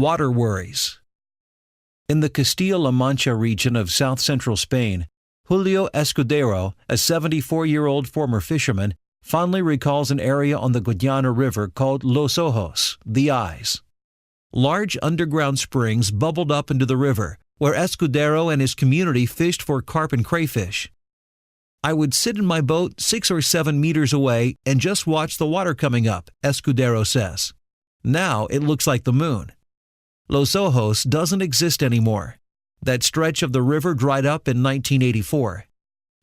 Water worries. In the Castilla-La Mancha region of south-central Spain, Julio Escudero, a 74-year-old former fisherman, fondly recalls an area on the Guadiana River called Los Ojos, the Eyes. Large underground springs bubbled up into the river, where Escudero and his community fished for carp and crayfish. I would sit in my boat 6 or 7 meters away and just watch the water coming up, Escudero says. Now it looks like the moon. Los Ojos doesn't exist anymore. That stretch of the river dried up in 1984.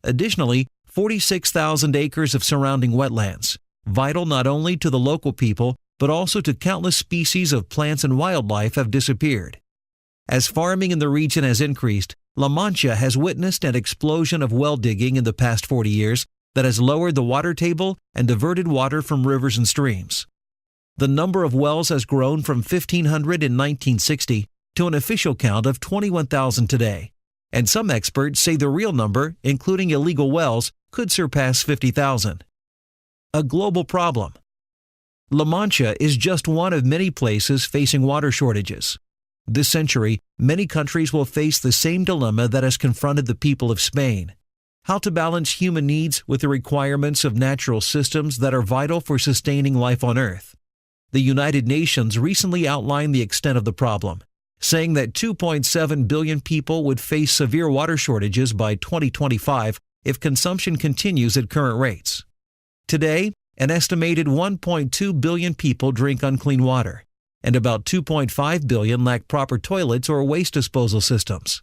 Additionally, 46,000 acres of surrounding wetlands, vital not only to the local people but also to countless species of plants and wildlife, have disappeared. As farming in the region has increased, La Mancha has witnessed an explosion of well digging in the past 40 years that has lowered the water table and diverted water from rivers and streams. The number of wells has grown from 1,500 in 1960 to an official count of 21,000 today, and some experts say the real number, including illegal wells, could surpass 50,000. A global problem. La Mancha is just one of many places facing water shortages. This century, many countries will face the same dilemma that has confronted the people of Spain: how to balance human needs with the requirements of natural systems that are vital for sustaining life on Earth. The United Nations recently outlined the extent of the problem, saying that 2.7 billion people would face severe water shortages by 2025 if consumption continues at current rates. Today, an estimated 1.2 billion people drink unclean water, and about 2.5 billion lack proper toilets or waste disposal systems.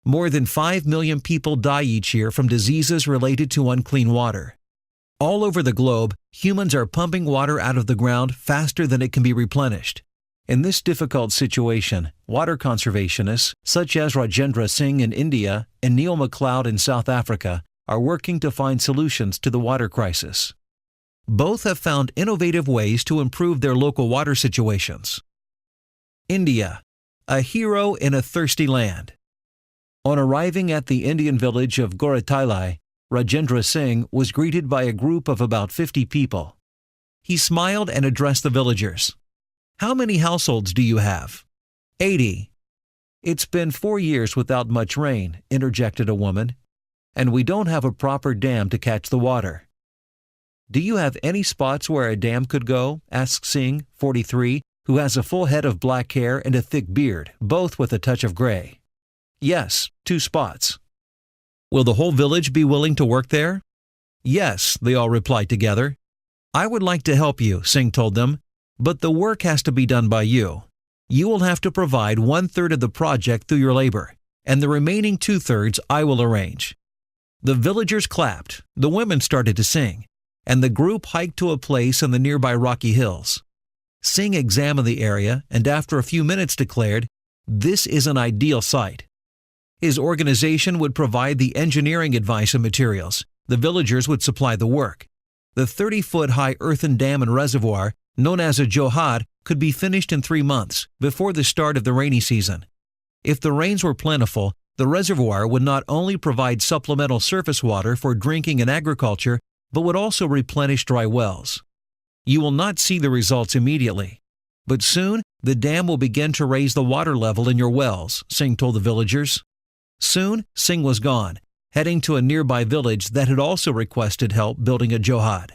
More than 5 million people die each year from diseases related to unclean water. All over the globe, humans are pumping water out of the ground faster than it can be replenished. In this difficult situation, water conservationists such as Rajendra Singh in India and Neil MacLeod in South Africa are working to find solutions to the water crisis. Both have found innovative ways to improve their local water situations. India, a hero in a thirsty land. On arriving at the Indian village of Goratilai, Rajendra Singh was greeted by a group of about 50 people. He smiled and addressed the villagers. "How many households do you have?" 80. "It's been 4 years without much rain," interjected a woman, "and we don't have a proper dam to catch the water." "Do you have any spots where a dam could go?" asked Singh, 43, who has a full head of black hair and a thick beard, both with a touch of gray. "Yes, 2 spots." "Will the whole village be willing to work there?" "Yes," they all replied together. "I would like to help you," Singh told them, "but the work has to be done by you. You will have to provide 1/3 of the project through your labor, and the remaining 2/3 I will arrange." The villagers clapped, the women started to sing, and the group hiked to a place in the nearby rocky hills. Singh examined the area and after a few minutes declared, "This is an ideal site." His organization would provide the engineering advice and materials. The villagers would supply the work. The 30-foot-high earthen dam and reservoir, known as a johad, could be finished in 3 months, before the start of the rainy season. If the rains were plentiful, the reservoir would not only provide supplemental surface water for drinking and agriculture, but would also replenish dry wells. You will not see the results immediately, but soon the dam will begin to raise the water level in your wells, Singh told the villagers. Soon, Singh was gone, heading to a nearby village that had also requested help building a johad.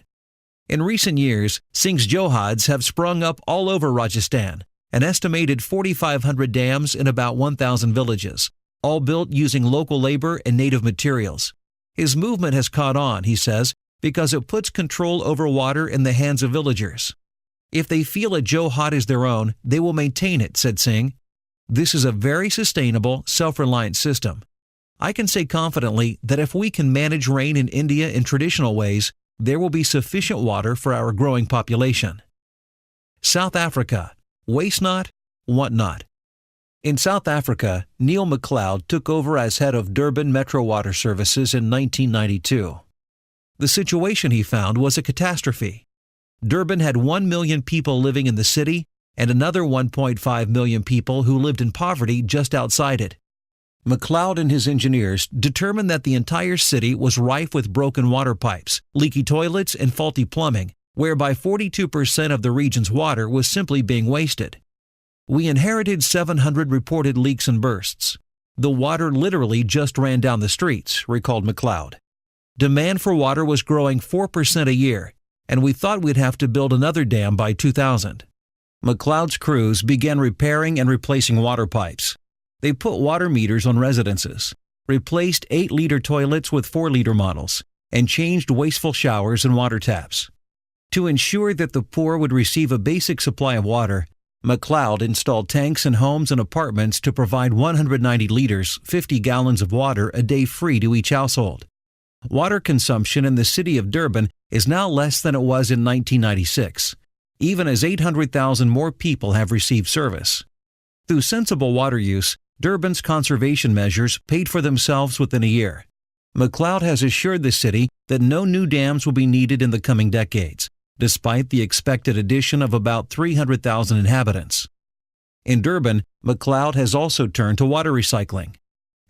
In recent years, Singh's johads have sprung up all over Rajasthan, an estimated 4,500 dams in about 1,000 villages, all built using local labor and native materials. His movement has caught on, he says, because it puts control over water in the hands of villagers. If they feel a johad is their own, they will maintain it, said Singh. This is a very sustainable, self-reliant system. I can say confidently that if we can manage rain in India in traditional ways, there will be sufficient water for our growing population. South Africa. Waste not, want not. In South Africa, Neil MacLeod took over as head of Durban Metro Water Services in 1992. The situation he found was a catastrophe. Durban had 1 million people living in the city and another 1.5 million people who lived in poverty just outside it. MacLeod and his engineers determined that the entire city was rife with broken water pipes, leaky toilets, and faulty plumbing, whereby 42% of the region's water was simply being wasted. We inherited 700 reported leaks and bursts. The water literally just ran down the streets, recalled McLeod. Demand for water was growing 4% a year, and we thought we'd have to build another dam by 2000. McLeod's crews began repairing and replacing water pipes. They put water meters on residences, replaced 8-liter toilets with 4-liter models, and changed wasteful showers and water taps. To ensure that the poor would receive a basic supply of water, McLeod installed tanks in homes and apartments to provide 190 liters, 50 gallons of water a day free to each household. Water consumption in the city of Durban is now less than it was in 1996, even as 800,000 more people have received service. Through sensible water use, Durban's conservation measures paid for themselves within a year. McLeod has assured the city that no new dams will be needed in the coming decades, despite the expected addition of about 300,000 inhabitants. In Durban, McLeod has also turned to water recycling.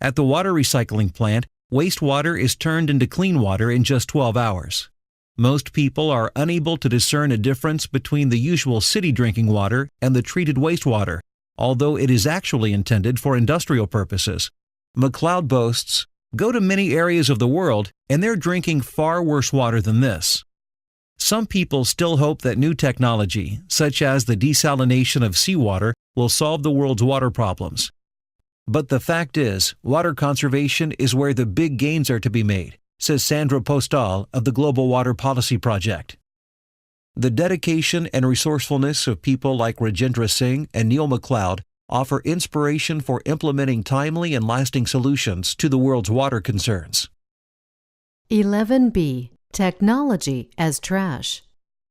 At the water recycling plant, wastewater is turned into clean water in just 12 hours. Most people are unable to discern a difference between the usual city drinking water and the treated wastewater, although it is actually intended for industrial purposes. McLeod boasts, "Go to many areas of the world, and they're drinking far worse water than this." Some people still hope that new technology, such as the desalination of seawater, will solve the world's water problems. But the fact is, water conservation is where the big gains are to be made, says Sandra Postal of the Global Water Policy Project. The dedication and resourcefulness of people like Rajendra Singh and Neil McLeod offer inspiration for implementing timely and lasting solutions to the world's water concerns. 11b. Technology as trash.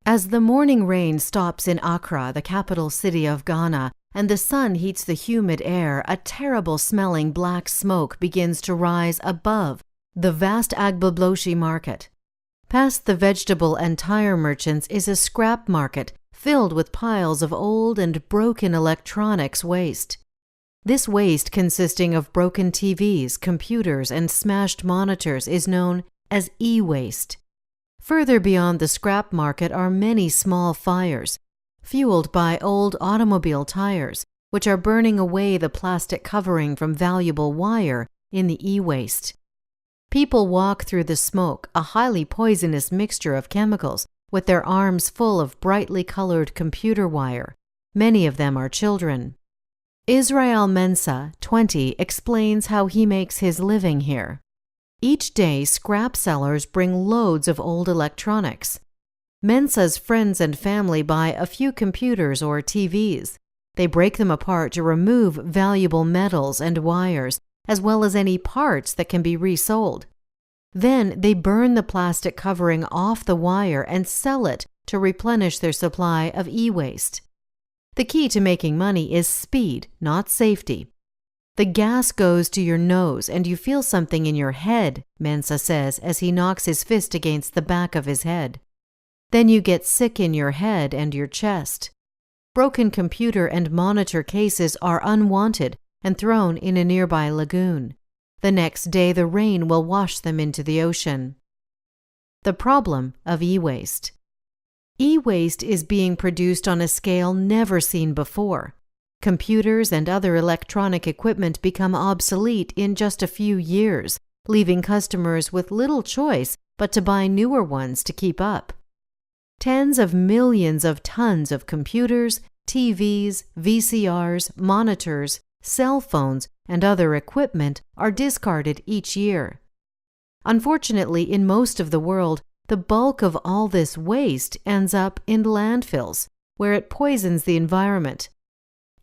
As the morning rain stops in Accra, the capital city of Ghana, and the sun heats the humid air, a terrible-smelling black smoke begins to rise above the vast Agbogbloshie market. Past the vegetable and tire merchants is a scrap market filled with piles of old and broken electronics waste. This waste, consisting of broken TVs, computers, and smashed monitors, is known as e-waste. Further beyond the scrap market are many small fires, fueled by old automobile tires, which are burning away the plastic covering from valuable wire in the e-waste. People walk through the smoke, a highly poisonous mixture of chemicals, with their arms full of brightly colored computer wire. Many of them are children. Israel Mensah, 20, explains how he makes his living here. Each day, scrap sellers bring loads of old electronics. Mensah's friends and family buy a few computers or TVs. They break them apart to remove valuable metals and wires, as well as any parts that can be resold. Then they burn the plastic covering off the wire and sell it to replenish their supply of e-waste. The key to making money is speed, not safety. The gas goes to your nose and you feel something in your head, Mensah says as he knocks his fist against the back of his head. Then you get sick in your head and your chest. Broken computer and monitor cases are unwanted and thrown in a nearby lagoon. The next day the rain will wash them into the ocean. The problem of e-waste. E-waste is being produced on a scale never seen before. Computers and other electronic equipment become obsolete in just a few years, leaving customers with little choice but to buy newer ones to keep up. Tens of millions of tons of computers, TVs, VCRs, monitors, cell phones, and other equipment are discarded each year. Unfortunately, in most of the world, the bulk of all this waste ends up in landfills, where it poisons the environment.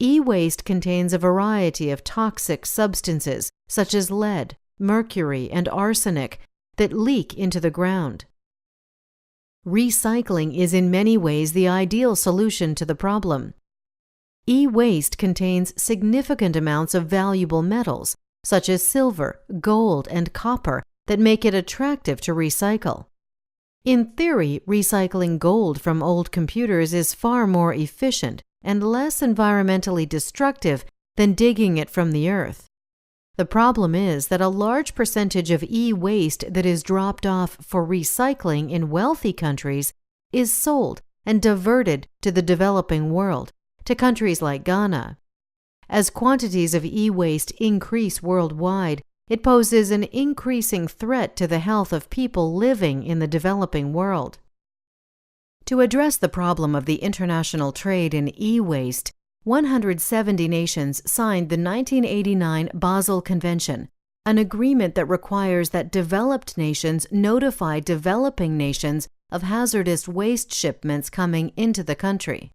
E-waste contains a variety of toxic substances, such as lead, mercury, and arsenic, that leak into the ground. Recycling is in many ways the ideal solution to the problem. E-waste contains significant amounts of valuable metals, such as silver, gold, and copper, that make it attractive to recycle. In theory, recycling gold from old computers is far more efficient and less environmentally destructive than digging it from the earth. The problem is that a large percentage of e-waste that is dropped off for recycling in wealthy countries is sold and diverted to the developing world to countries like Ghana. As quantities of e-waste increase worldwide, it poses an increasing threat to the health of people living in the developing world. To address the problem of the international trade in e-waste, 170 nations signed the 1989 Basel Convention, an agreement that requires that developed nations notify developing nations of hazardous waste shipments coming into the country.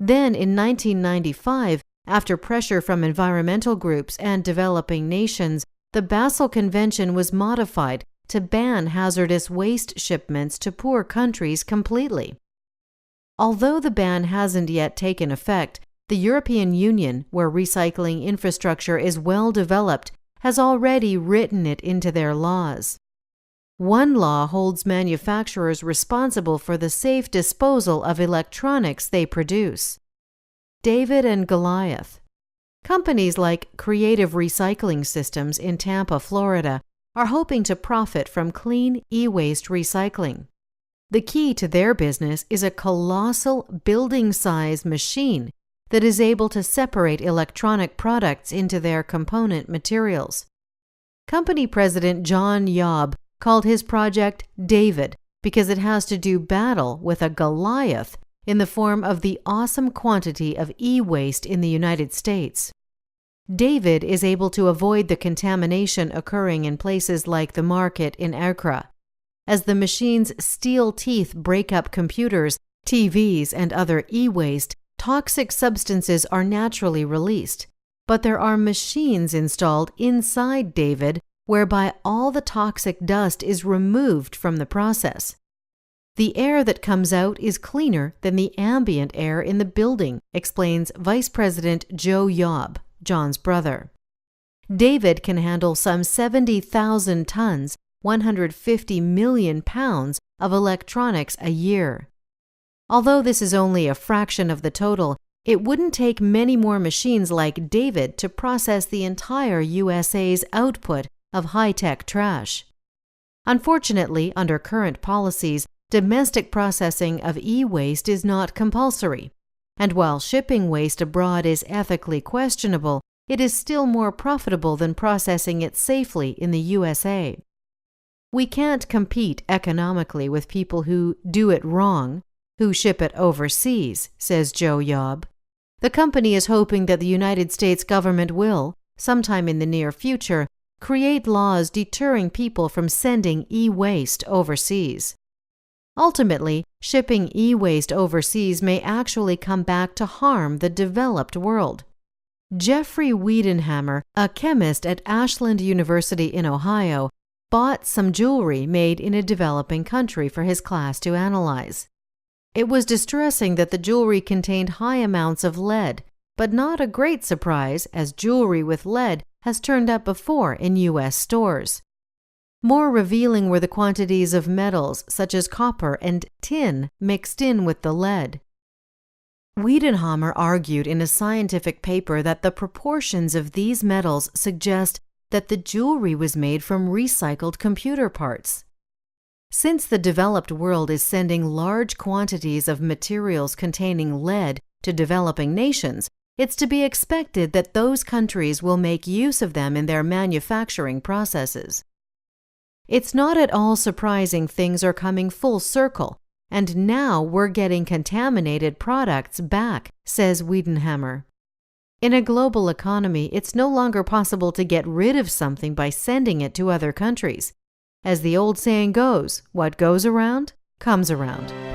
Then, in 1995, after pressure from environmental groups and developing nations, the Basel Convention was modified to ban hazardous waste shipments to poor countries completely. Although the ban hasn't yet taken effect, the European Union, where recycling infrastructure is well developed, has already written it into their laws. One law holds manufacturers responsible for the safe disposal of electronics they produce. David and Goliath. Companies like Creative Recycling Systems in Tampa, Florida, are hoping to profit from clean e-waste recycling. The key to their business is a colossal building-size machine that is able to separate electronic products into their component materials. Company president John Yob called his project David because it has to do battle with a Goliath in the form of the awesome quantity of e-waste in the United States. David is able to avoid the contamination occurring in places like the market in Accra. As the machine's steel teeth break up computers, TVs, and other e-waste, toxic substances are naturally released. But there are machines installed inside David whereby all the toxic dust is removed from the process. The air that comes out is cleaner than the ambient air in the building, explains Vice President Joe Yob, John's brother. David can handle some 70,000 tons, 150 million pounds of electronics a year. Although this is only a fraction of the total, it wouldn't take many more machines like David to process the entire USA's output of high-tech trash. Unfortunately, under current policies, domestic processing of e-waste is not compulsory. And while shipping waste abroad is ethically questionable, it is still more profitable than processing it safely in the USA. We can't compete economically with people who do it wrong, who ship it overseas, says Joe Yob. The company is hoping that the United States government will, sometime in the near future, create laws deterring people from sending e-waste overseas. Ultimately, shipping e-waste overseas may actually come back to harm the developed world. Jeffrey Wiedenhammer, a chemist at Ashland University in Ohio, bought some jewelry made in a developing country for his class to analyze. It was distressing that the jewelry contained high amounts of lead, but not a great surprise as jewelry with lead has turned up before in U.S. stores. More revealing were the quantities of metals such as copper and tin mixed in with the lead. Wiedenhammer argued in a scientific paper that the proportions of these metals suggest that the jewelry was made from recycled computer parts. Since the developed world is sending large quantities of materials containing lead to developing nations, it's to be expected that those countries will make use of them in their manufacturing processes. It's not at all surprising things are coming full circle, and now we're getting contaminated products back, says Wiedenhammer. In a global economy, it's no longer possible to get rid of something by sending it to other countries. As the old saying goes, what goes around, comes around.